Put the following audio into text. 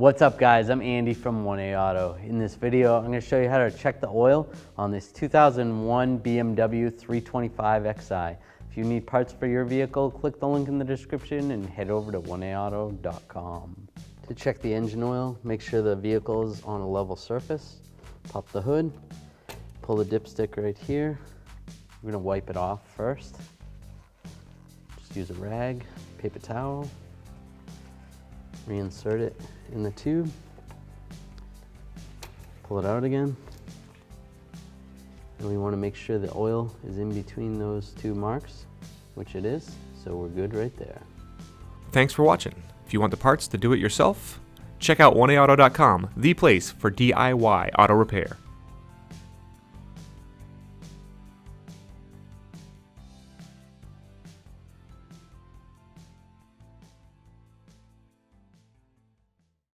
What's up guys, I'm Andy from 1A Auto. In this video, I'm going to show you how to check the oil on this 2001 BMW 325xi. If you need parts for your vehicle, click the link in the description and head over to 1aauto.com. To check the engine oil, make sure the vehicle is on a level surface. Pop the hood, pull the dipstick right here. We're going to wipe it off first. Just use a rag, paper towel. Reinsert it in the tube, pull it out again, and we want to make sure the oil is in between those two marks, which it is, so we're good right there. Thanks for watching. If you want the parts to do it yourself, check out 1aauto.com, the place for DIY auto repair.